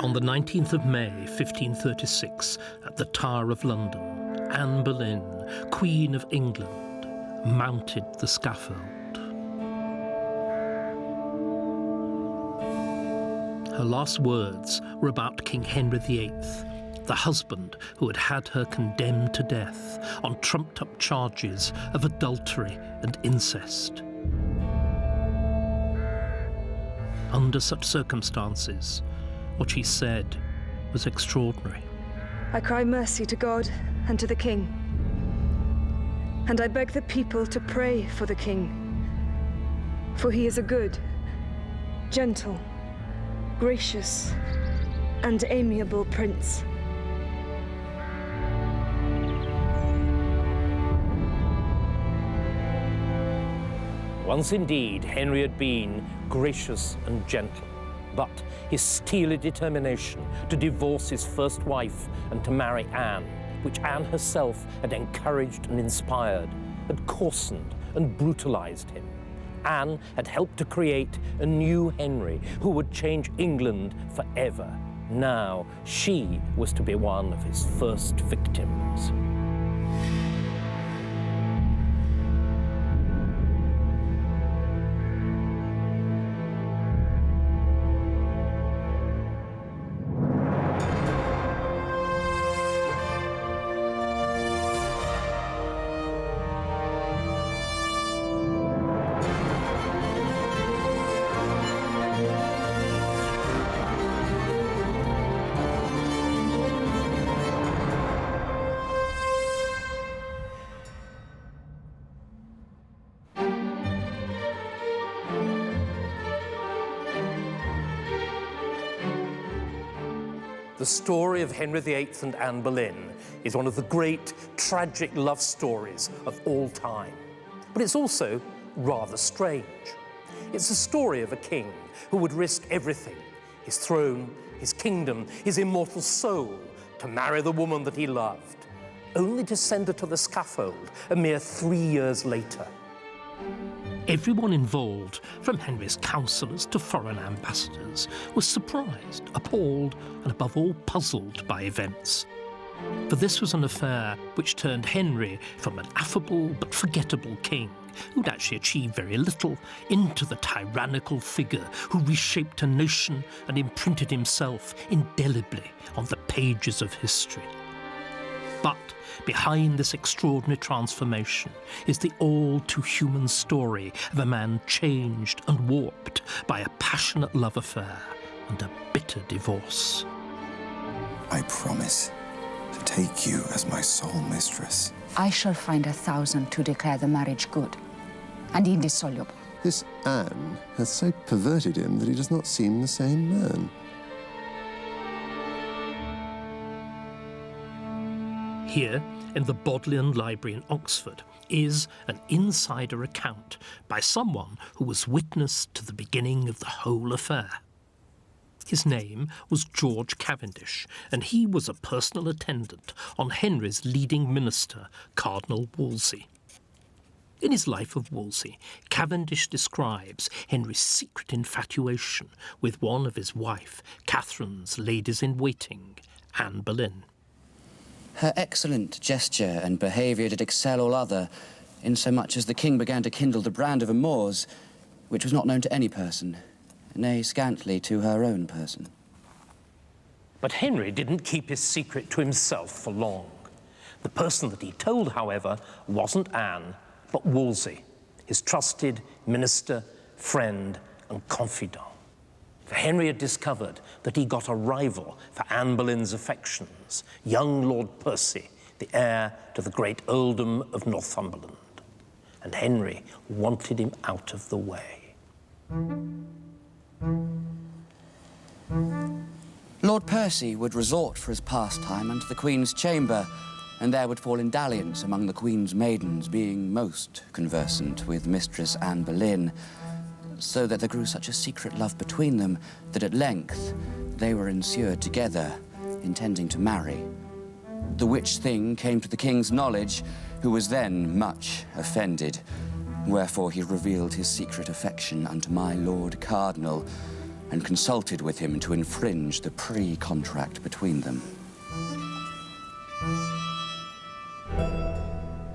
On the 19th of May, 1536, at the Tower of London, Anne Boleyn, Queen of England, mounted the scaffold. Her last words were about King Henry VIII, the husband who had had her condemned to death on trumped-up charges of adultery and incest. Under such circumstances, what she said was extraordinary. I cry mercy to God and to the King. And I beg the people to pray for the King. For he is a good, gentle, gracious, and amiable prince. Once indeed, Henry had been gracious and gentle, but his steely determination to divorce his first wife and to marry Anne, which Anne herself had encouraged and inspired, had coarsened and brutalized him. Anne had helped to create a new Henry who would change England forever. Now she was to be one of his first victims. The story of Henry VIII and Anne Boleyn is one of the great tragic love stories of all time. But it's also rather strange. It's a story of a king who would risk everything, his throne, his kingdom, his immortal soul, to marry the woman that he loved, only to send her to the scaffold a mere 3 years later. Everyone involved, from Henry's councillors to foreign ambassadors, was surprised, appalled, and above all puzzled by events. For this was an affair which turned Henry from an affable but forgettable king, who'd actually achieved very little, into the tyrannical figure who reshaped a nation and imprinted himself indelibly on the pages of history. But behind this extraordinary transformation is the all-too-human story of a man changed and warped by a passionate love affair and a bitter divorce. I promise to take you as my sole mistress. I shall find 1,000 to declare the marriage good and indissoluble. This Anne has so perverted him that he does not seem the same man. Here, in the Bodleian Library in Oxford, is an insider account by someone who was witness to the beginning of the whole affair. His name was George Cavendish, and he was a personal attendant on Henry's leading minister, Cardinal Wolsey. In his Life of Wolsey, Cavendish describes Henry's secret infatuation with one of his wife, Catherine's ladies-in-waiting, Anne Boleyn. Her excellent gesture and behaviour did excel all other, insomuch as the king began to kindle the brand of amours, which was not known to any person, nay, scantly to her own person. But Henry didn't keep his secret to himself for long. The person that he told, however, wasn't Anne, but Wolsey, his trusted minister, friend, and confidant. For Henry had discovered that he got a rival for Anne Boleyn's affections, young Lord Percy, the heir to the great earldom of Northumberland. And Henry wanted him out of the way. Lord Percy would resort for his pastime unto the Queen's chamber, and there would fall in dalliance among the Queen's maidens, being most conversant with Mistress Anne Boleyn, so that there grew such a secret love between them that at length they were ensured together, intending to marry. The which thing came to the king's knowledge, who was then much offended, wherefore he revealed his secret affection unto my Lord Cardinal, and consulted with him to infringe the pre-contract between them.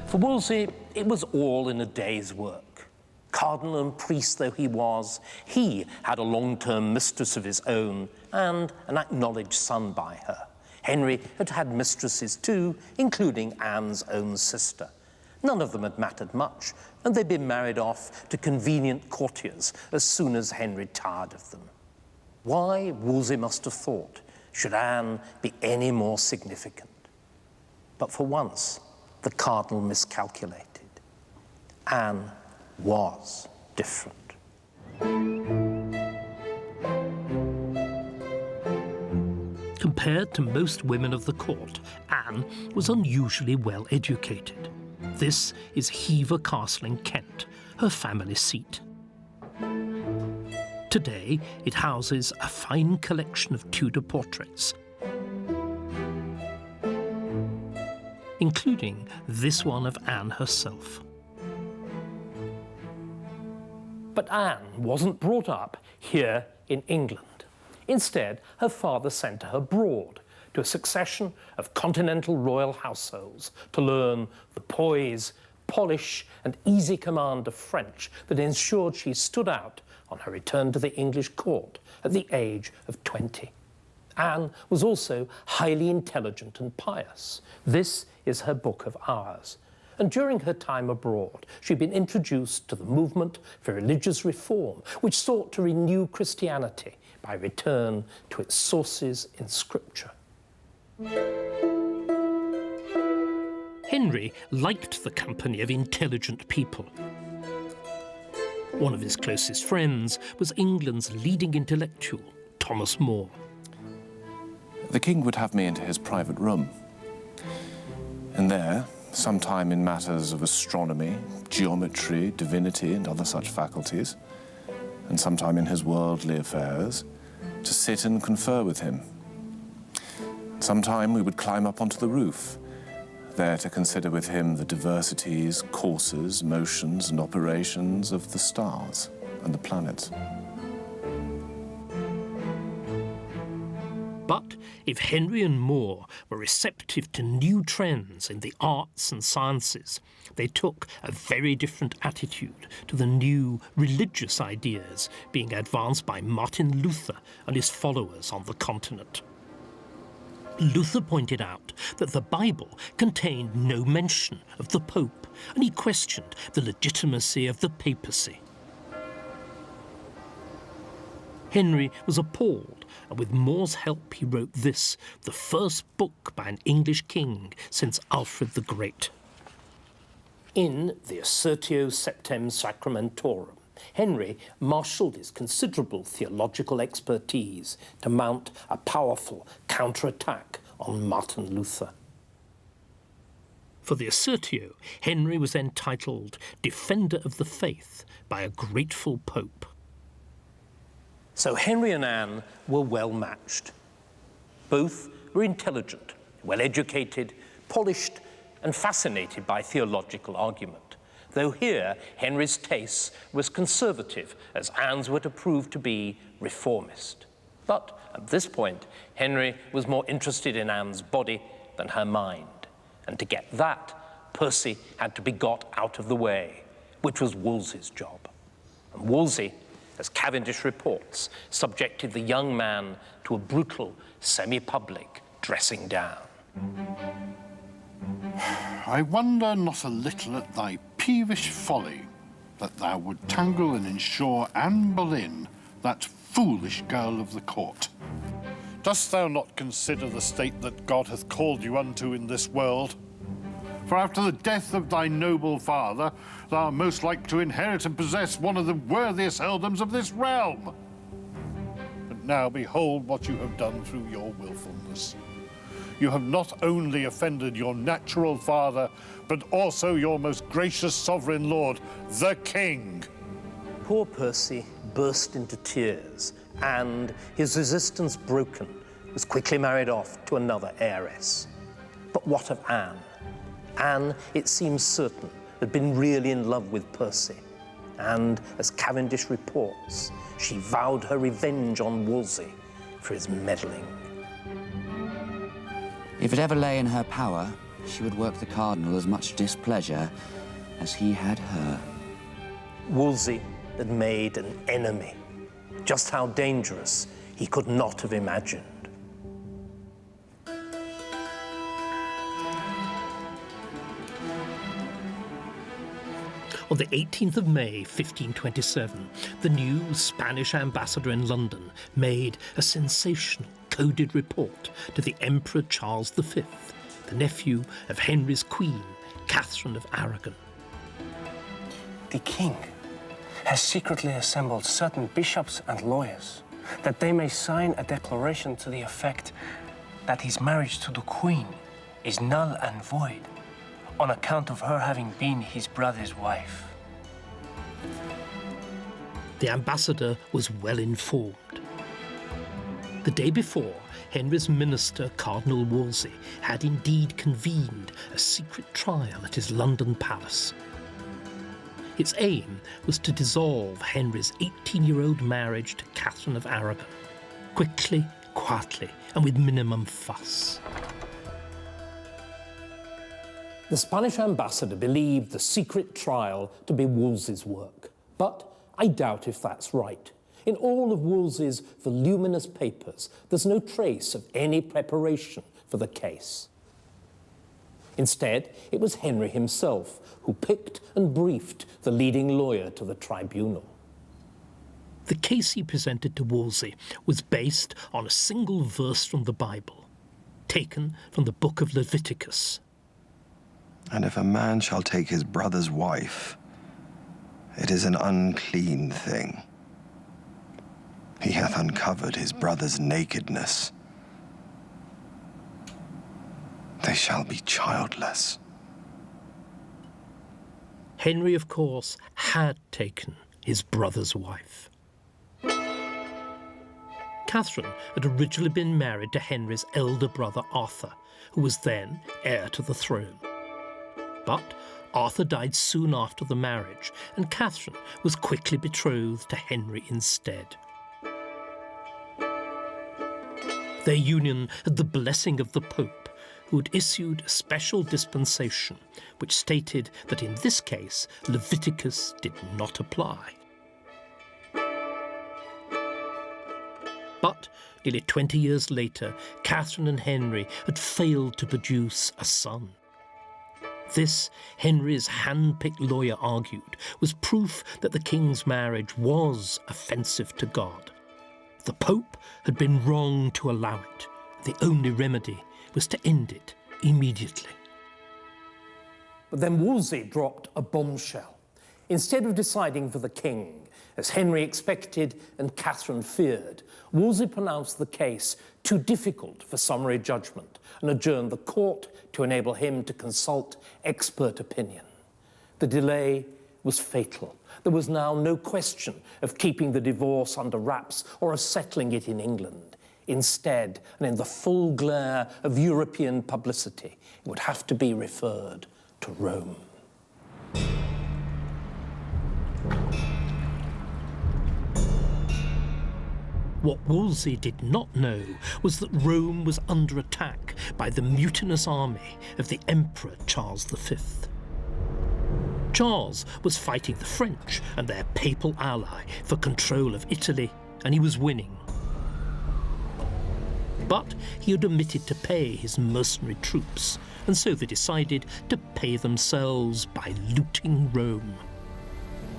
For Wolsey, it was all in a day's work. Cardinal and priest though he was, he had a long-term mistress of his own and an acknowledged son by her. Henry had had mistresses too, including Anne's own sister. None of them had mattered much, and they'd been married off to convenient courtiers as soon as Henry tired of them. Why, Wolsey must have thought, should Anne be any more significant? But for once, the cardinal miscalculated. Anne was different. Compared to most women of the court, Anne was unusually well educated. This is Hever Castle in Kent, her family seat. Today, it houses a fine collection of Tudor portraits, including this one of Anne herself. But Anne wasn't brought up here in England. Instead, her father sent her abroad to a succession of continental royal households to learn the poise, polish, and easy command of French that ensured she stood out on her return to the English court at the age of 20. Anne was also highly intelligent and pious. This is her Book of Hours. And during her time abroad, she'd been introduced to the movement for religious reform, which sought to renew Christianity by return to its sources in Scripture. Henry liked the company of intelligent people. One of his closest friends was England's leading intellectual, Thomas More. The king would have me into his private room. And there, sometime in matters of astronomy, geometry, divinity, and other such faculties, and sometime in his worldly affairs, to sit and confer with him. Sometime we would climb up onto the roof, there to consider with him the diversities, courses, motions, and operations of the stars and the planets. But if Henry and More were receptive to new trends in the arts and sciences, they took a very different attitude to the new religious ideas being advanced by Martin Luther and his followers on the continent. Luther pointed out that the Bible contained no mention of the Pope, and he questioned the legitimacy of the papacy. Henry was appalled, and with More's help he wrote this, the first book by an English king since Alfred the Great. In the Assertio Septem Sacramentorum, Henry marshalled his considerable theological expertise to mount a powerful counterattack on Martin Luther. For the Assertio, Henry was entitled Defender of the Faith by a grateful Pope. So Henry and Anne were well matched. Both were intelligent, well-educated, polished, and fascinated by theological argument. Though here, Henry's taste was conservative, as Anne's were to prove to be reformist. But at this point, Henry was more interested in Anne's body than her mind. And to get that, Percy had to be got out of the way, which was Wolsey's job. And Wolsey, as Cavendish reports, subjected the young man to a brutal, semi-public dressing down. I wonder not a little at thy peevish folly, that thou would tangle and ensure Anne Boleyn, that foolish girl of the court. Dost thou not consider the state that God hath called you unto in this world? For after the death of thy noble father, thou art most like to inherit and possess one of the worthiest earldoms of this realm. But now behold what you have done through your willfulness. You have not only offended your natural father, but also your most gracious sovereign lord, the king. Poor Percy burst into tears, and, his resistance broken, was quickly married off to another heiress. But what of Anne? Anne, it seems certain, had been really in love with Percy. and, as Cavendish reports, she vowed her revenge on Wolsey for his meddling. If it ever lay in her power, she would work the cardinal as much displeasure as he had her. Wolsey had made an enemy. Just how dangerous he could not have imagined. On the 18th of May, 1527, the new Spanish ambassador in London made a sensational coded report to the Emperor Charles V, the nephew of Henry's queen, Catherine of Aragon. The king has secretly assembled certain bishops and lawyers that they may sign a declaration to the effect that his marriage to the queen is null and void on account of her having been his brother's wife. The ambassador was well informed. The day before, Henry's minister, Cardinal Wolsey, had indeed convened a secret trial at his London palace. Its aim was to dissolve Henry's 18-year-old marriage to Catherine of Aragon, quickly, quietly, and with minimum fuss. The Spanish ambassador believed the secret trial to be Wolsey's work, but I doubt if that's right. In all of Wolsey's voluminous papers, there's no trace of any preparation for the case. Instead, it was Henry himself who picked and briefed the leading lawyer to the tribunal. The case he presented to Wolsey was based on a single verse from the Bible, taken from the book of Leviticus. And if a man shall take his brother's wife, it is an unclean thing. He hath uncovered his brother's nakedness. They shall be childless. Henry, of course, had taken his brother's wife. Catherine had originally been married to Henry's elder brother Arthur, who was then heir to the throne. But Arthur died soon after the marriage, and Catherine was quickly betrothed to Henry instead. Their union had the blessing of the Pope, who had issued a special dispensation which stated that in this case Leviticus did not apply. But nearly 20 years later, Catherine and Henry had failed to produce a son. This, Henry's hand-picked lawyer argued, was proof that the king's marriage was offensive to God. The Pope had been wrong to allow it. The only remedy was to end it immediately. But then Wolsey dropped a bombshell. Instead of deciding for the king, as Henry expected and Catherine feared, Wolsey pronounced the case too difficult for summary judgment and adjourned the court to enable him to consult expert opinion. The delay was fatal. There was now no question of keeping the divorce under wraps or of settling it in England. Instead, and in the full glare of European publicity, it would have to be referred to Rome. What Wolsey did not know was that Rome was under attack by the mutinous army of the Emperor Charles V. Charles was fighting the French and their papal ally for control of Italy, and he was winning. But he had omitted to pay his mercenary troops, and so they decided to pay themselves by looting Rome.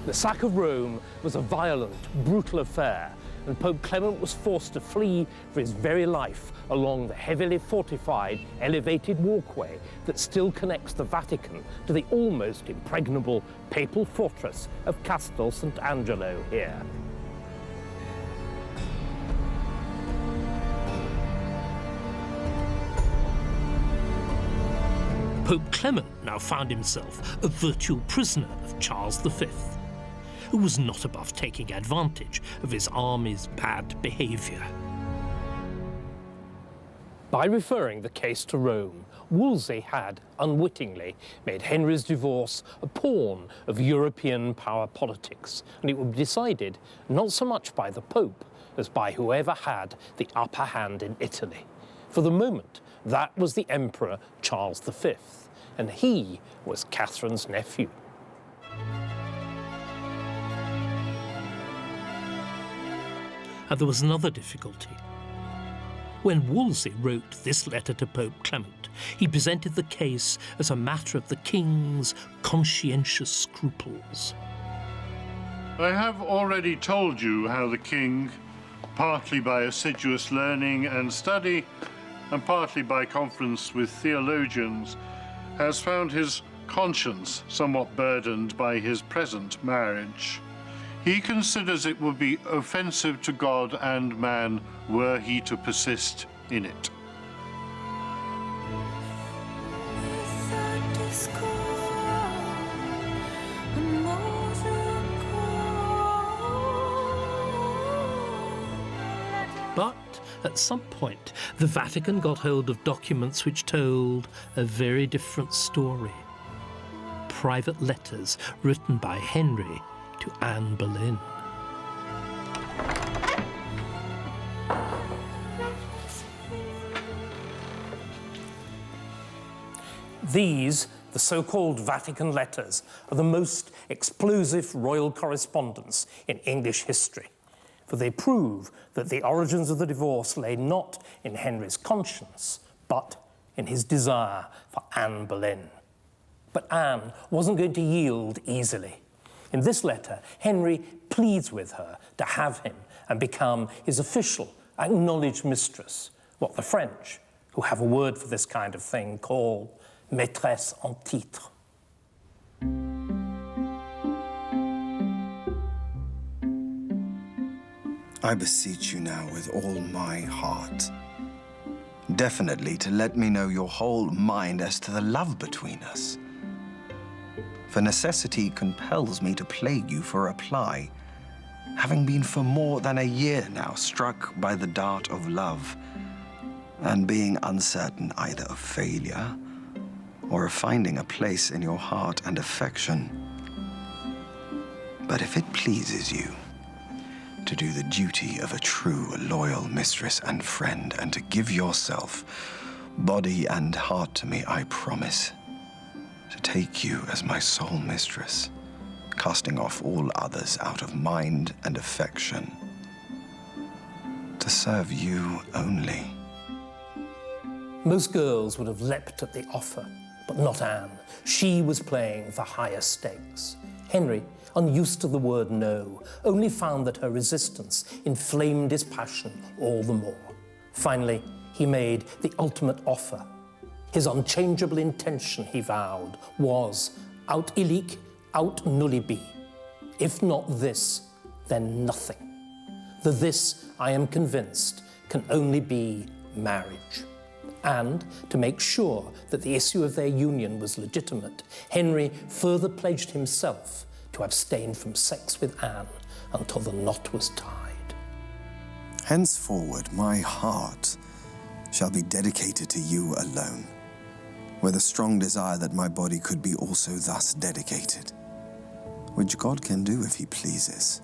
The sack of Rome was a violent, brutal affair, and Pope Clement was forced to flee for his very life along the heavily fortified, elevated walkway that still connects the Vatican to the almost impregnable papal fortress of Castel Sant'Angelo here. Pope Clement now found himself a virtual prisoner of Charles V, who was not above taking advantage of his army's bad behaviour. By referring the case to Rome, Wolsey had, unwittingly, made Henry's divorce a pawn of European power politics, and it would be decided not so much by the Pope as by whoever had the upper hand in Italy. For the moment, that was the Emperor Charles V, and he was Catherine's nephew. And there was another difficulty. When Wolsey wrote this letter to Pope Clement, he presented the case as a matter of the king's conscientious scruples. I have already told you how the king, partly by assiduous learning and study, and partly by conference with theologians, has found his conscience somewhat burdened by his present marriage. He considers it would be offensive to God and man were he to persist in it. But at some point, the Vatican got hold of documents which told a very different story. Private letters written by Henry to Anne Boleyn. These, the so-called Vatican letters, are the most explosive royal correspondence in English history, for they prove that the origins of the divorce lay not in Henry's conscience, but in his desire for Anne Boleyn. But Anne wasn't going to yield easily. In this letter, Henry pleads with her to have him and become his official, acknowledged mistress, what the French, who have a word for this kind of thing, call maîtresse en titre. I beseech you now with all my heart, definitely to let me know your whole mind as to the love between us. For necessity compels me to plague you for reply, having been for more than a year now struck by the dart of love, and being uncertain either of failure or of finding a place in your heart and affection. But if it pleases you to do the duty of a true, loyal mistress and friend, and to give yourself, body and heart to me, I promise to take you as my sole mistress, casting off all others out of mind and affection, to serve you only. Most girls would have leapt at the offer, but not Anne. She was playing for higher stakes. Henry, unused to the word no, only found that her resistance inflamed his passion all the more. Finally, he made the ultimate offer. His unchangeable intention, he vowed, was aut illic, aut nullibi. If not this, then nothing. The this, I am convinced, can only be marriage. And to make sure that the issue of their union was legitimate, Henry further pledged himself to abstain from sex with Anne until the knot was tied. Henceforward, my heart shall be dedicated to you alone, with a strong desire that my body could be also thus dedicated, which God can do if he pleases,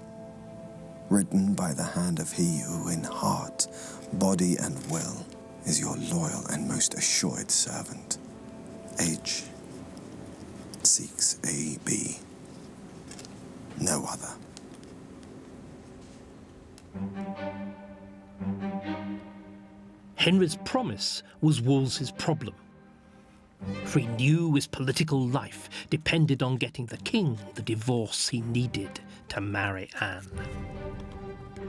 written by the hand of he who in heart, body and will is your loyal and most assured servant, H. 6 A.B. No other. Henry's promise was Wolsey's problem, for he knew his political life depended on getting the king the divorce he needed to marry Anne.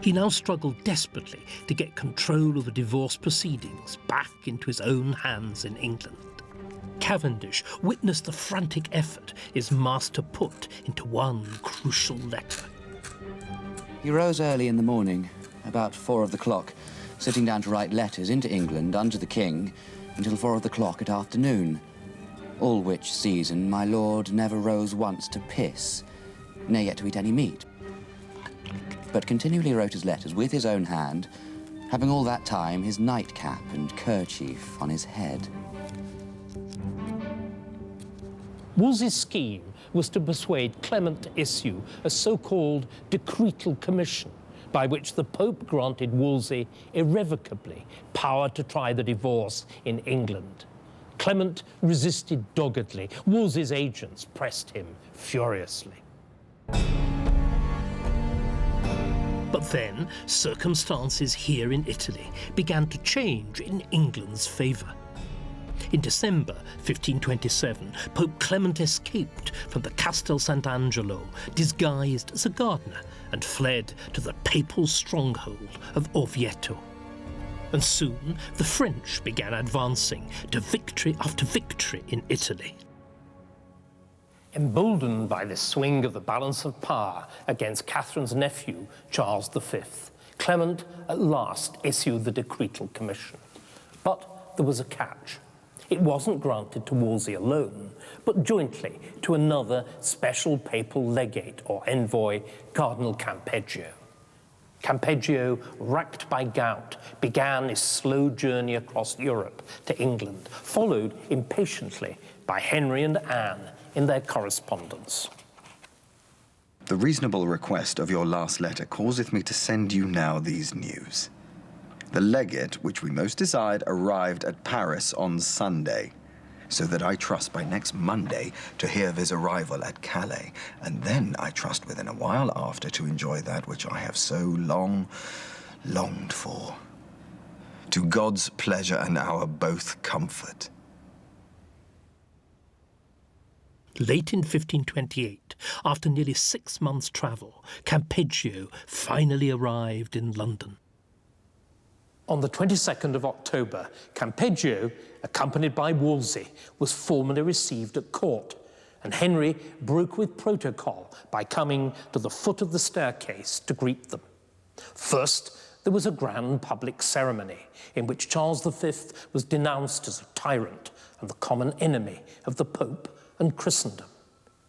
He now struggled desperately to get control of the divorce proceedings back into his own hands in England. Cavendish witnessed the frantic effort his master put into one crucial letter. He rose early in the morning, about 4 o'clock, sitting down to write letters into England under the king until 4 o'clock at afternoon, all which season my lord never rose once to piss, nay yet to eat any meat, but continually wrote his letters with his own hand, having all that time his nightcap and kerchief on his head. Wolsey's scheme was to persuade Clement to issue a so-called decretal commission by which the Pope granted Wolsey irrevocably power to try the divorce in England. Clement resisted doggedly. Wolsey's agents pressed him furiously. But then, circumstances here in Italy began to change in England's favour. In December 1527, Pope Clement escaped from the Castel Sant'Angelo, disguised as a gardener, and fled to the papal stronghold of Orvieto. And soon the French began advancing to victory after victory in Italy. Emboldened by this swing of the balance of power against Catherine's nephew, Charles V, Clement at last issued the decretal commission. But there was a catch. It wasn't granted to Wolsey alone, but jointly to another special papal legate or envoy, Cardinal Campeggio. Campeggio, racked by gout, began his slow journey across Europe to England, followed impatiently by Henry and Anne in their correspondence. The reasonable request of your last letter causeth me to send you now these news. The legate, which we most desired, arrived at Paris on Sunday, so that I trust by next Monday to hear of his arrival at Calais, and then I trust within a while after to enjoy that which I have so long longed for. To God's pleasure and our both comfort. Late in 1528, after nearly 6 months' travel, Campeggio finally arrived in London. On the 22nd of October, Campeggio, accompanied by Wolsey, was formally received at court, and Henry broke with protocol by coming to the foot of the staircase to greet them. First, there was a grand public ceremony in which Charles V was denounced as a tyrant and the common enemy of the Pope and Christendom.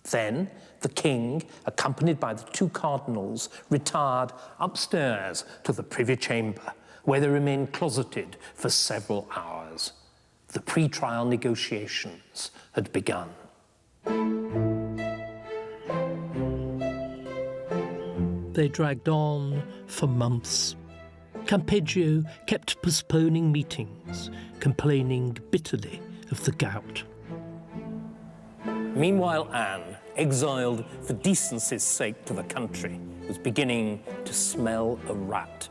Then, the king, accompanied by the 2 cardinals, retired upstairs to the privy chamber, where they remained closeted for several hours. The pre-trial negotiations had begun. They dragged on for months. Campeggio kept postponing meetings, complaining bitterly of the gout. Meanwhile, Anne, exiled for decency's sake to the country, was beginning to smell a rat.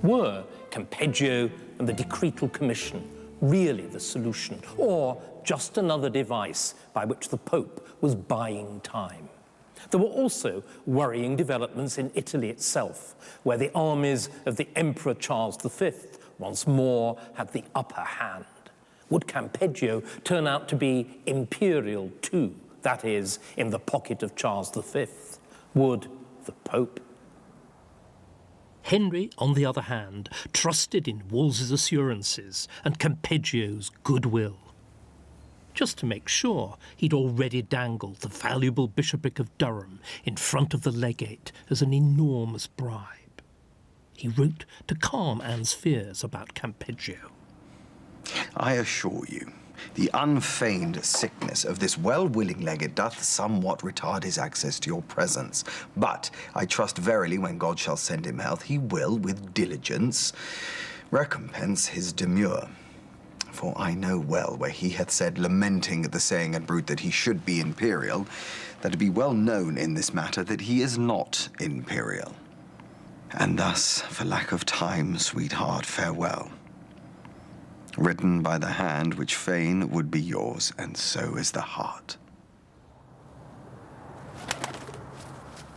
Were Campeggio and the decretal commission really the solution, or just another device by which the Pope was buying time? There were also worrying developments in Italy itself, where the armies of the Emperor Charles V once more had the upper hand. Would Campeggio turn out to be imperial too, that is, in the pocket of Charles V? Would the Pope? Henry, on the other hand, trusted in Wolsey's assurances and Campeggio's goodwill. Just to make sure, he'd already dangled the valuable bishopric of Durham in front of the legate as an enormous bribe. He wrote to calm Anne's fears about Campeggio. I assure you, the unfeigned sickness of this well-willing legate doth somewhat retard his access to your presence. But I trust verily when God shall send him health, he will, with diligence, recompense his demur. For I know well where he hath said, lamenting the saying and bruit that he should be imperial, that it be well known in this matter that he is not imperial. And thus, for lack of time, sweetheart, farewell. Written by the hand which fain would be yours, and so is the heart.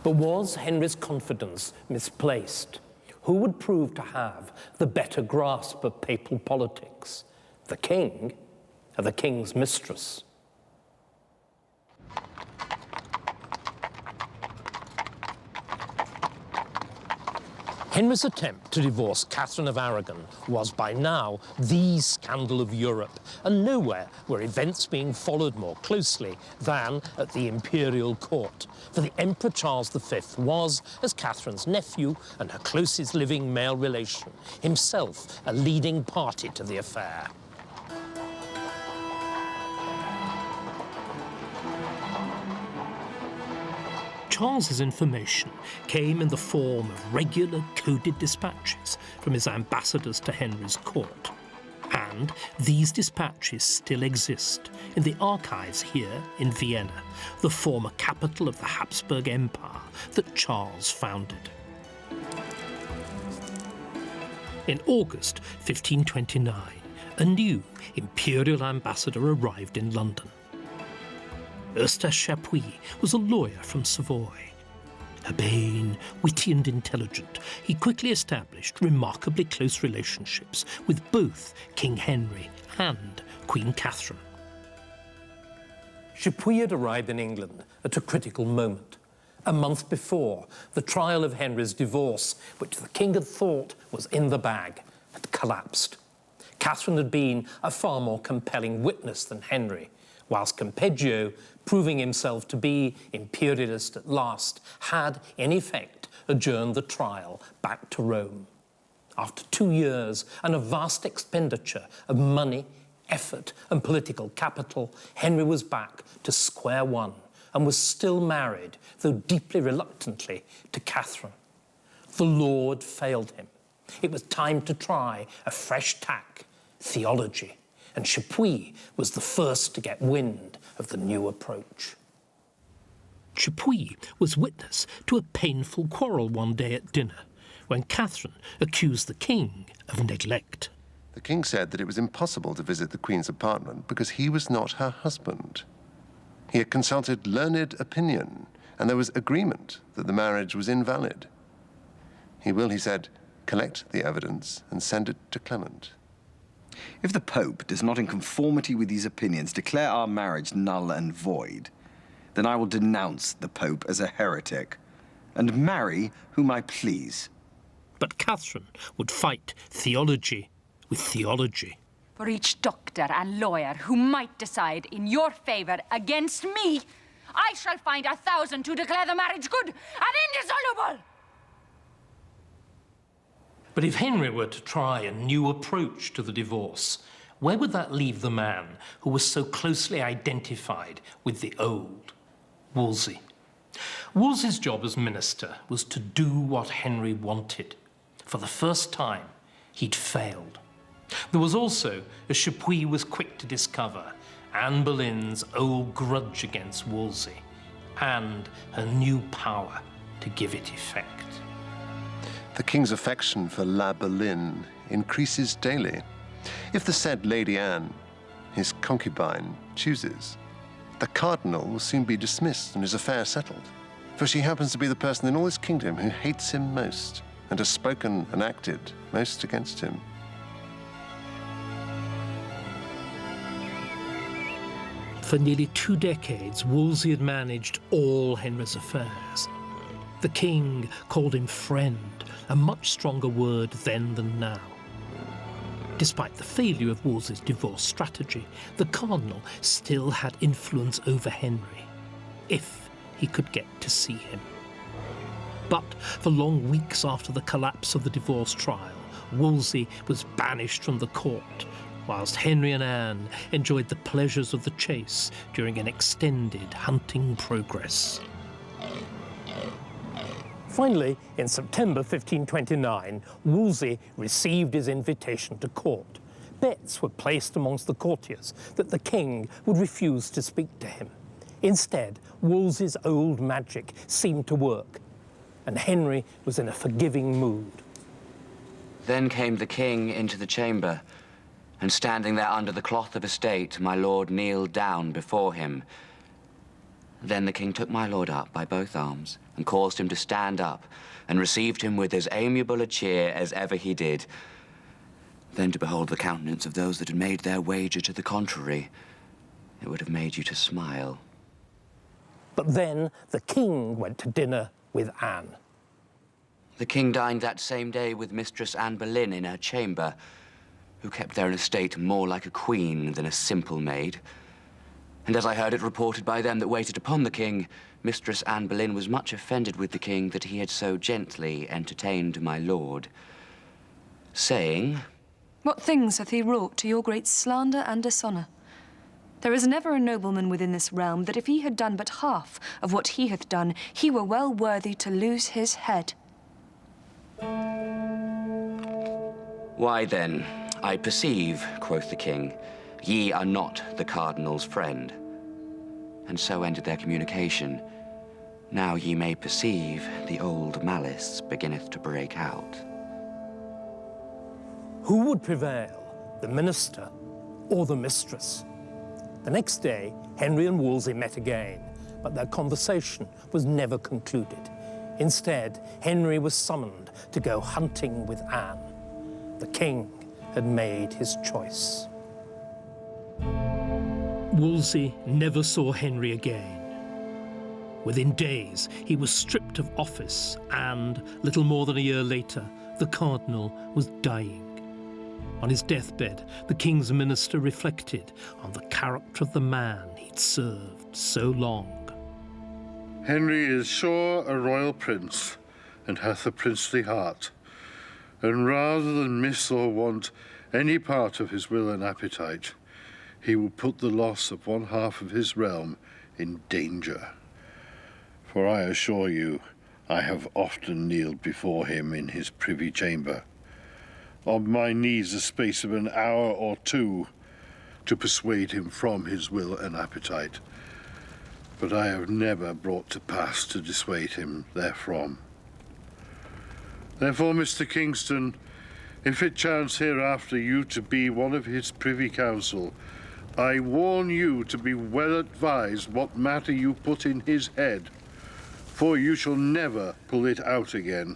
But was Henry's confidence misplaced? Who would prove to have the better grasp of papal politics? The king or the king's mistress? Henry's attempt to divorce Catherine of Aragon was by now the scandal of Europe, and nowhere were events being followed more closely than at the imperial court. For the Emperor Charles V was, as Catherine's nephew and her closest living male relation, himself a leading party to the affair. Charles's information came in the form of regular coded dispatches from his ambassadors to Henry's court. And these dispatches still exist in the archives here in Vienna, the former capital of the Habsburg Empire that Charles founded. In August 1529, a new imperial ambassador arrived in London. Eustache Chapuis was a lawyer from Savoy. Urbane, witty and intelligent, he quickly established remarkably close relationships with both King Henry and Queen Catherine. Chapuis had arrived in England at a critical moment. A month before, the trial of Henry's divorce, which the king had thought was in the bag, had collapsed. Catherine had been a far more compelling witness than Henry, whilst Campeggio, proving himself to be imperialist at last, had, in effect, adjourned the trial back to Rome. After 2 years and a vast expenditure of money, effort and political capital, Henry was back to square one and was still married, though deeply reluctantly, to Catherine. The Lord failed him. It was time to try a fresh tack, theology, and Chapuis was the first to get wind of the new approach. Chapuis was witness to a painful quarrel one day at dinner, when Catherine accused the king of neglect. The king said that it was impossible to visit the Queen's apartment because he was not her husband. He had consulted learned opinion, and there was agreement that the marriage was invalid. He will, he said, collect the evidence and send it to Clement. If the Pope does not in conformity with these opinions declare our marriage null and void, then I will denounce the Pope as a heretic and marry whom I please. But Catherine would fight theology with theology. For each doctor and lawyer who might decide in your favour against me, I shall find 1,000 to declare the marriage good and indissoluble. But if Henry were to try a new approach to the divorce, where would that leave the man who was so closely identified with the old, Wolsey? Wolsey's job as minister was to do what Henry wanted. For the first time, he'd failed. There was also, as Chapuis was quick to discover, Anne Boleyn's old grudge against Wolsey and her new power to give it effect. The king's affection for La Boleyn increases daily. If the said Lady Anne, his concubine, chooses, the cardinal will soon be dismissed and his affair settled, for she happens to be the person in all his kingdom who hates him most and has spoken and acted most against him. For nearly 2 decades, Wolsey had managed all Henry's affairs. The king called him friend, a much stronger word then than now. Despite the failure of Wolsey's divorce strategy, the cardinal still had influence over Henry, if he could get to see him. But for long weeks after the collapse of the divorce trial, Wolsey was banished from the court, whilst Henry and Anne enjoyed the pleasures of the chase during an extended hunting progress. Finally, in September 1529, Wolsey received his invitation to court. Bets were placed amongst the courtiers that the king would refuse to speak to him. Instead, Wolsey's old magic seemed to work, and Henry was in a forgiving mood. Then came the king into the chamber, and standing there under the cloth of estate, my lord kneeled down before him. Then the king took my lord up by both arms and caused him to stand up, and received him with as amiable a cheer as ever he did. Then to behold the countenance of those that had made their wager to the contrary, it would have made you to smile. But then the king went to dinner with Anne. The king dined that same day with Mistress Anne Boleyn in her chamber, who kept there an estate more like a queen than a simple maid. And as I heard it reported by them that waited upon the king, Mistress Anne Boleyn was much offended with the king that he had so gently entertained my lord, saying, What things hath he wrought to your great slander and dishonour, There is never a nobleman within this realm that if he had done but half of what he hath done, he were well worthy to lose his head. Why then, I perceive, quoth the king, ye are not the cardinal's friend. And so ended their communication. Now ye may perceive the old malice beginneth to break out. Who would prevail, the minister or the mistress? The next day, Henry and Wolsey met again, but their conversation was never concluded. Instead, Henry was summoned to go hunting with Anne. The king had made his choice. Wolsey never saw Henry again. Within days, he was stripped of office and, little more than a year later, the cardinal was dying. On his deathbed, the king's minister reflected on the character of the man he'd served so long. Henry is sure a royal prince, and hath a princely heart, and rather than miss or want any part of his will and appetite, he will put the loss of one half of his realm in danger. For I assure you, I have often kneeled before him in his privy chamber, on my knees a space of an hour or two, to persuade him from his will and appetite. But I have never brought to pass to dissuade him therefrom. Therefore, Mr. Kingston, if it chance hereafter you to be one of his privy council, I warn you to be well advised what matter you put in his head, for you shall never pull it out again.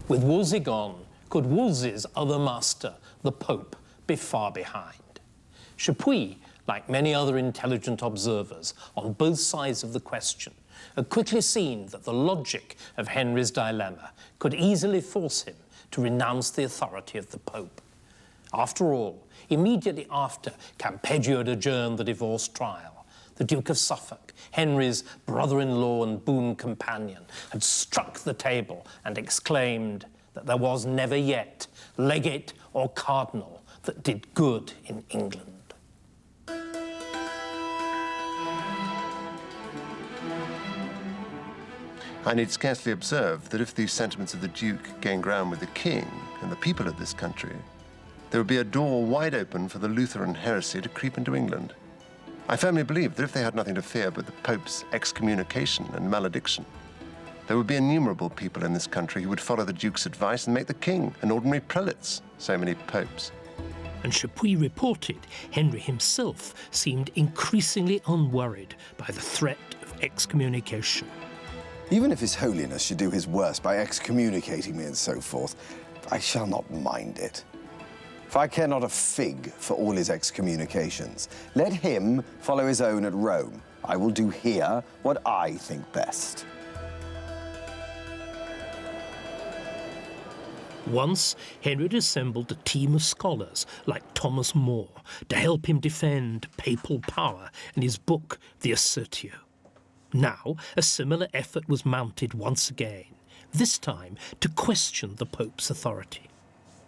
With Wolsey gone, could Wolsey's other master, the Pope, be far behind? Chapuis, like many other intelligent observers on both sides of the question, had quickly seen that the logic of Henry's dilemma could easily force him to renounce the authority of the Pope. After all, immediately after Campeggio had adjourned the divorce trial, the Duke of Suffolk, Henry's brother-in-law and boon companion, had struck the table and exclaimed that there was never yet legate or cardinal that did good in England. I need scarcely observe that if these sentiments of the Duke gain ground with the King and the people of this country, there would be a door wide open for the Lutheran heresy to creep into England. I firmly believe that if they had nothing to fear but the Pope's excommunication and malediction, there would be innumerable people in this country who would follow the Duke's advice and make the King and ordinary prelates so many popes. And Chapuis reported Henry himself seemed increasingly unworried by the threat of excommunication. Even if His Holiness should do his worst by excommunicating me and so forth, I shall not mind it. For I care not a fig for all his excommunications. Let him follow his own at Rome. I will do here what I think best. Once, Henry had assembled a team of scholars like Thomas More to help him defend papal power in his book, The Assertio. Now, a similar effort was mounted once again, this time to question the Pope's authority.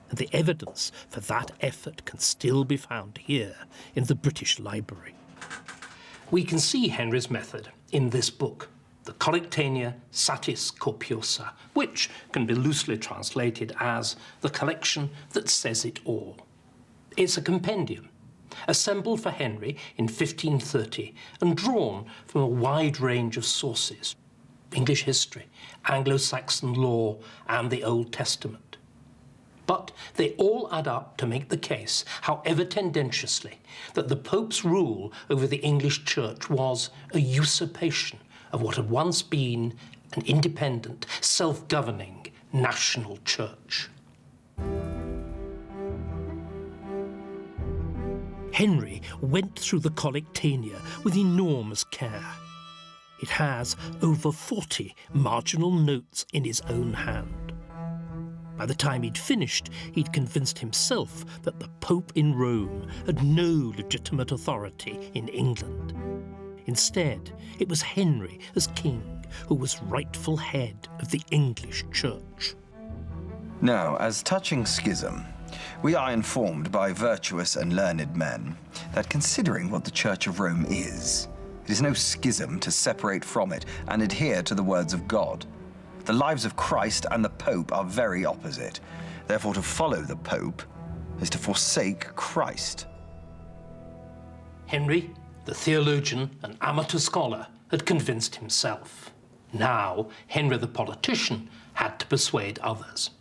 And the evidence for that effort can still be found here in the British Library. We can see Henry's method in this book, the Collectanea Satis Copiosa, which can be loosely translated as the collection that says it all. It's a compendium, assembled for Henry in 1530 and drawn from a wide range of sources: English history, Anglo-Saxon law, and the Old Testament. But they all add up to make the case, however tendentiously, that the Pope's rule over the English Church was a usurpation of what had once been an independent, self-governing national church. Henry went through the Collectanea with enormous care. It has over 40 marginal notes in his own hand. By the time he'd finished, he'd convinced himself that the Pope in Rome had no legitimate authority in England. Instead, it was Henry as king who was rightful head of the English Church. Now, as touching schism, We are informed by virtuous and learned men that considering what the Church of Rome is, it is no schism to separate from it and adhere to the words of God. The lives of Christ and the Pope are very opposite. Therefore, to follow the Pope is to forsake Christ. Henry, the theologian and amateur scholar, had convinced himself. Now, Henry the politician had to persuade others.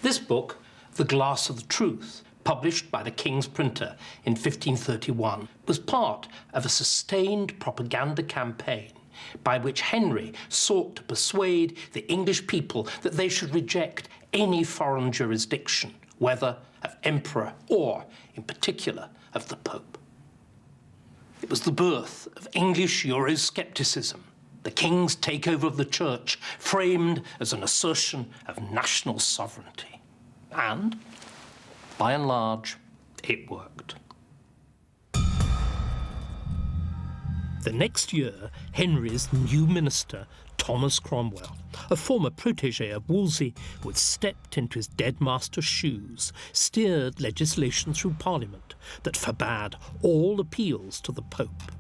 This book, The Glass of the Truth, published by the King's printer in 1531, was part of a sustained propaganda campaign by which Henry sought to persuade the English people that they should reject any foreign jurisdiction, whether of emperor or, in particular, of the Pope. It was the birth of English Euroscepticism, the King's takeover of the Church, framed as an assertion of national sovereignty. And, by and large, it worked. The next year, Henry's new minister, Thomas Cromwell, a former protégé of Wolsey who had stepped into his dead master's shoes, steered legislation through Parliament that forbade all appeals to the Pope,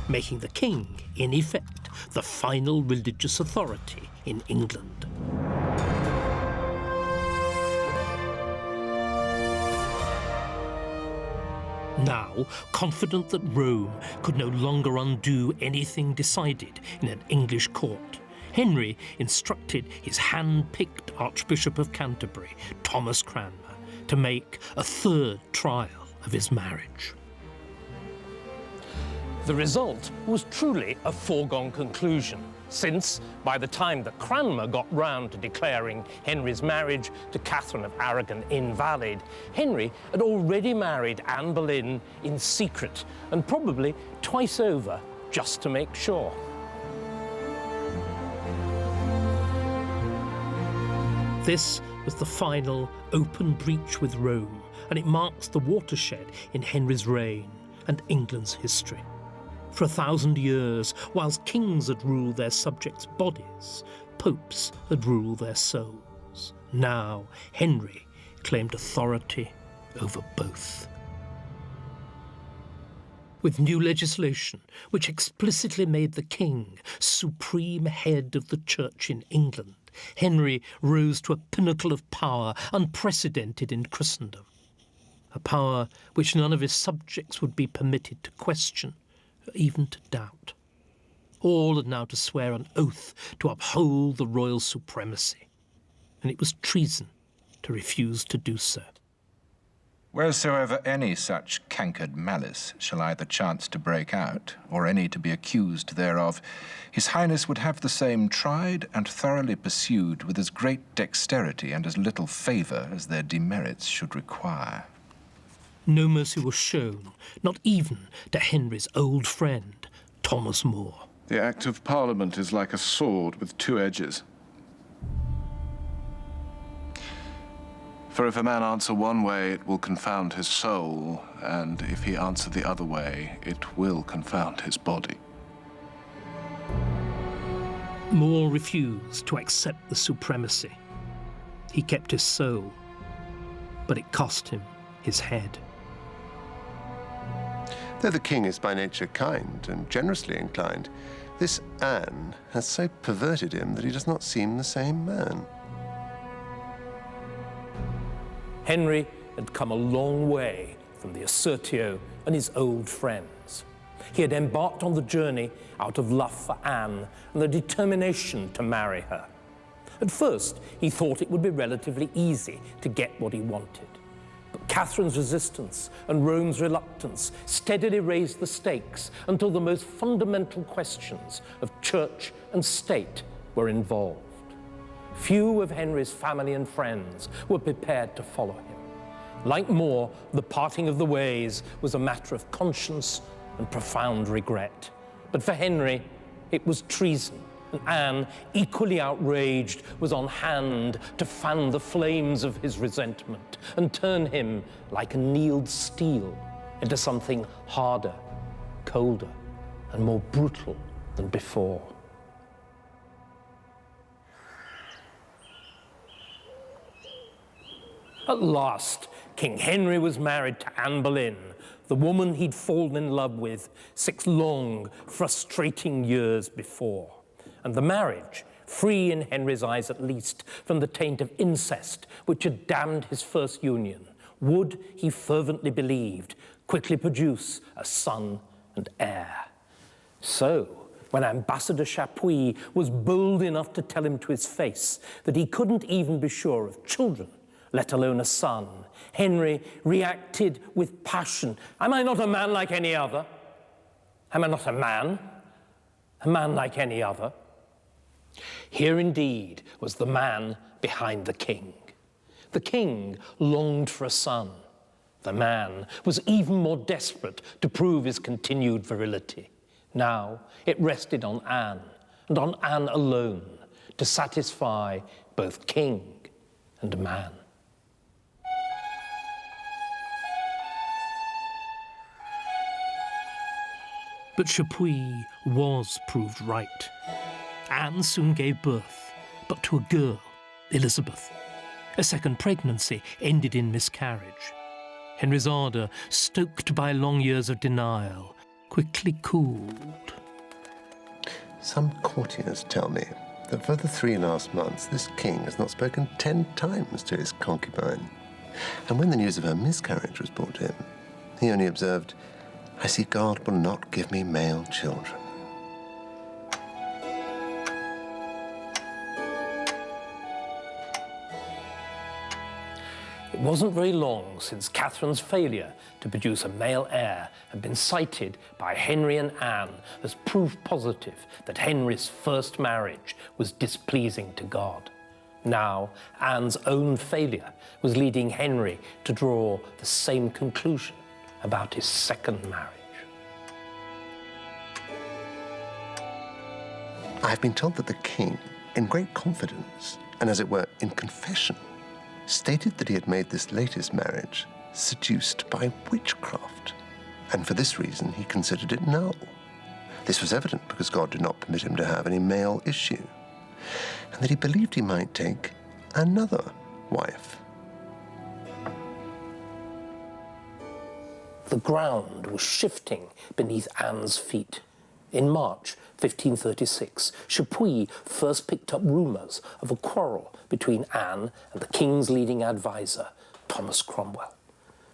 making the King, in effect, the final religious authority in England. Now, confident that Rome could no longer undo anything decided in an English court, Henry instructed his hand-picked Archbishop of Canterbury, Thomas Cranmer, to make a third trial of his marriage. The result was truly a foregone conclusion, since by the time that Cranmer got round to declaring Henry's marriage to Catherine of Aragon invalid, Henry had already married Anne Boleyn in secret, and probably twice over, just to make sure. This was the final open breach with Rome, and it marks the watershed in Henry's reign and England's history. For 1,000 years, whilst kings had ruled their subjects' bodies, popes had ruled their souls. Now, Henry claimed authority over both. With new legislation, which explicitly made the king supreme head of the church in England, Henry rose to a pinnacle of power unprecedented in Christendom. A power which none of his subjects would be permitted to question, even to doubt. All had now to swear an oath to uphold the royal supremacy, and it was treason to refuse to do so. Wheresoever any such cankered malice shall either chance to break out, or any to be accused thereof, his Highness would have the same tried and thoroughly pursued with as great dexterity and as little favour as their demerits should require. No mercy was shown, not even to Henry's old friend, Thomas More. The Act of Parliament is like a sword with two edges. For if a man answer one way, it will confound his soul, and if he answer the other way, it will confound his body. More refused to accept the supremacy. He kept his soul, but it cost him his head. Though the king is by nature kind and generously inclined, this Anne has so perverted him that he does not seem the same man. Henry had come a long way from the Assertio and his old friends. He had embarked on the journey out of love for Anne and the determination to marry her. At first, he thought it would be relatively easy to get what he wanted. But Catherine's resistance and Rome's reluctance steadily raised the stakes until the most fundamental questions of church and state were involved. Few of Henry's family and friends were prepared to follow him. Like More, the parting of the ways was a matter of conscience and profound regret. But for Henry, it was treason, and Anne, equally outraged, was on hand to fan the flames of his resentment and turn him, like annealed steel, into something harder, colder, and more brutal than before. At last, King Henry was married to Anne Boleyn, the woman he'd fallen in love with 6 long, frustrating years before. And the marriage, free in Henry's eyes at least from the taint of incest which had damned his first union, would, he fervently believed, quickly produce a son and heir. So, when Ambassador Chapuis was bold enough to tell him to his face that he couldn't even be sure of children, let alone a son, Henry reacted with passion. Am I not a man like any other? Am I not a man? A man like any other? Here indeed was the man behind the king. The king longed for a son. The man was even more desperate to prove his continued virility. Now it rested on Anne, and on Anne alone, to satisfy both king and man. But Chapuis was proved right. Anne soon gave birth, but to a girl, Elizabeth. A second pregnancy ended in miscarriage. Henry's ardour, stoked by long years of denial, quickly cooled. Some courtiers tell me that for the 3 last months, this king has not spoken 10 times to his concubine. And when the news of her miscarriage was brought to him, he only observed, "I see God will not give me male children." It wasn't very long since Catherine's failure to produce a male heir had been cited by Henry and Anne as proof positive that Henry's first marriage was displeasing to God. Now, Anne's own failure was leading Henry to draw the same conclusion about his second marriage. I have been told that the king, in great confidence, and as it were in confession, stated that he had made this latest marriage seduced by witchcraft, and for this reason he considered it null. This was evident because God did not permit him to have any male issue, and that he believed he might take another wife. The ground was shifting beneath Anne's feet. In March 1536, Chapuis first picked up rumours of a quarrel between Anne and the king's leading advisor, Thomas Cromwell.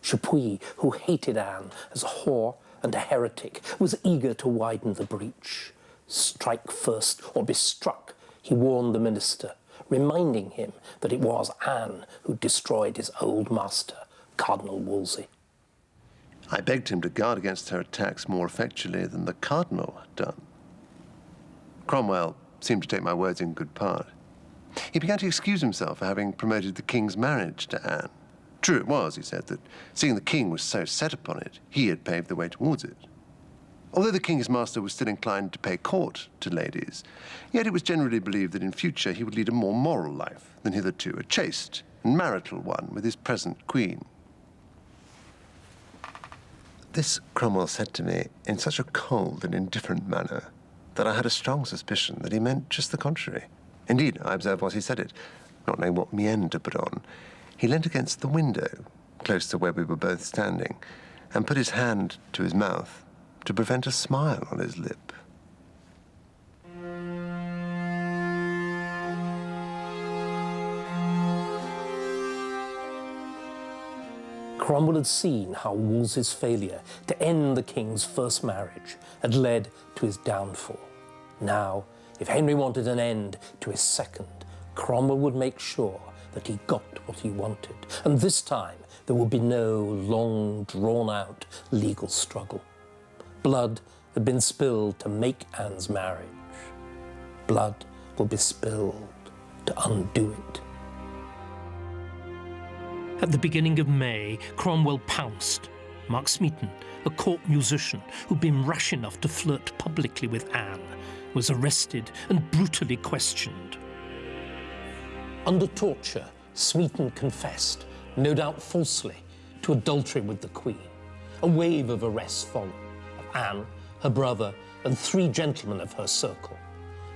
Chapuis, who hated Anne as a whore and a heretic, was eager to widen the breach. Strike first or be struck, he warned the minister, reminding him that it was Anne who destroyed his old master, Cardinal Wolsey. I begged him to guard against her attacks more effectually than the cardinal had done. Cromwell seemed to take my words in good part. He began to excuse himself for having promoted the king's marriage to Anne. True it was, he said, that seeing the king was so set upon it, he had paved the way towards it. Although the king's master was still inclined to pay court to ladies, yet it was generally believed that in future he would lead a more moral life than hitherto, a chaste and marital one with his present queen. This Cromwell said to me in such a cold and indifferent manner that I had a strong suspicion that he meant just the contrary. Indeed, I observed whilst he said it, not knowing what mien to put on, he leant against the window, close to where we were both standing, and put his hand to his mouth to prevent a smile on his lip. Cromwell had seen how Wolsey's failure to end the king's first marriage had led to his downfall. Now, if Henry wanted an end to his second, Cromwell would make sure that he got what he wanted. And this time, there would be no long, drawn-out legal struggle. Blood had been spilled to make Anne's marriage. Blood will be spilled to undo it. At the beginning of May, Cromwell pounced. Mark Smeaton, a court musician who'd been rash enough to flirt publicly with Anne, was arrested and brutally questioned. Under torture, Smeaton confessed, no doubt falsely, to adultery with the Queen. A wave of arrests followed, of Anne, her brother, and 3 gentlemen of her circle.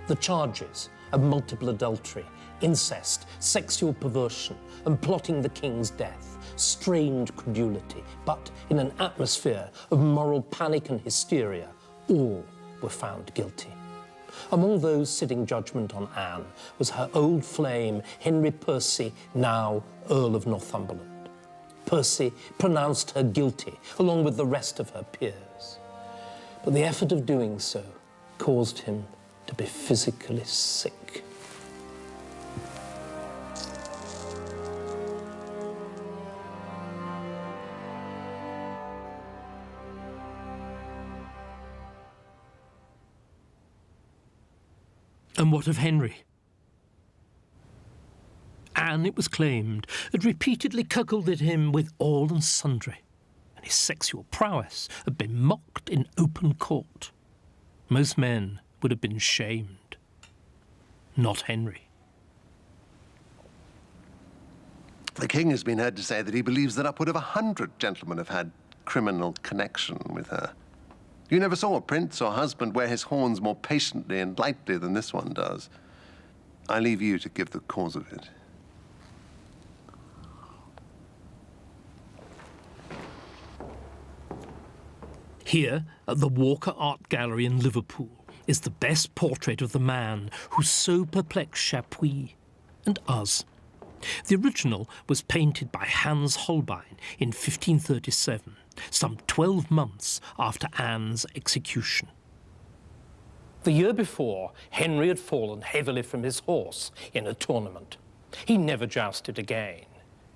The charges, of multiple adultery, incest, sexual perversion, and plotting the king's death, strained credulity, but in an atmosphere of moral panic and hysteria, all were found guilty. Among those sitting judgment on Anne was her old flame, Henry Percy, now Earl of Northumberland. Percy pronounced her guilty, along with the rest of her peers. But the effort of doing so caused him to be physically sick. And what of Henry? Anne, it was claimed, had repeatedly cuckolded him with all and sundry, and his sexual prowess had been mocked in open court. Most men would have been shamed. Not Henry. The king has been heard to say that he believes that upward of 100 gentlemen have had criminal connection with her. You never saw a prince or husband wear his horns more patiently and lightly than this one does. I leave you to give the cause of it. Here, at the Walker Art Gallery in Liverpool, is the best portrait of the man who so perplexed Chapuis and us. The original was painted by Hans Holbein in 1537, some 12 months after Anne's execution. The year before, Henry had fallen heavily from his horse in a tournament. He never jousted again.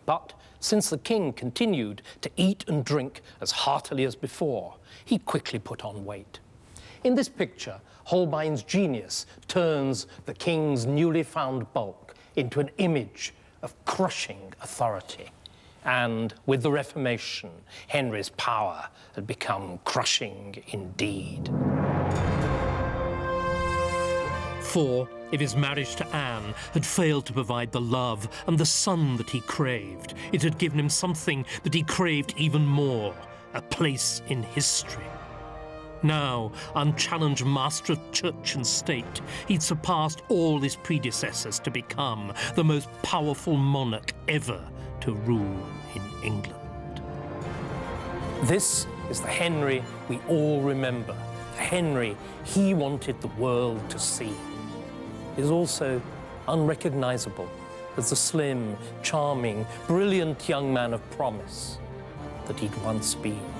But since the king continued to eat and drink as heartily as before, he quickly put on weight. In this picture, Holbein's genius turns the king's newly found bulk into an image of crushing authority. And with the Reformation, Henry's power had become crushing indeed. For if his marriage to Anne had failed to provide the love and the son that he craved, it had given him something that he craved even more, a place in history. Now, unchallenged master of church and state, he'd surpassed all his predecessors to become the most powerful monarch ever to rule in England. This is the Henry we all remember, the Henry he wanted the world to see. He is also unrecognizable as the slim, charming, brilliant young man of promise that he'd once been.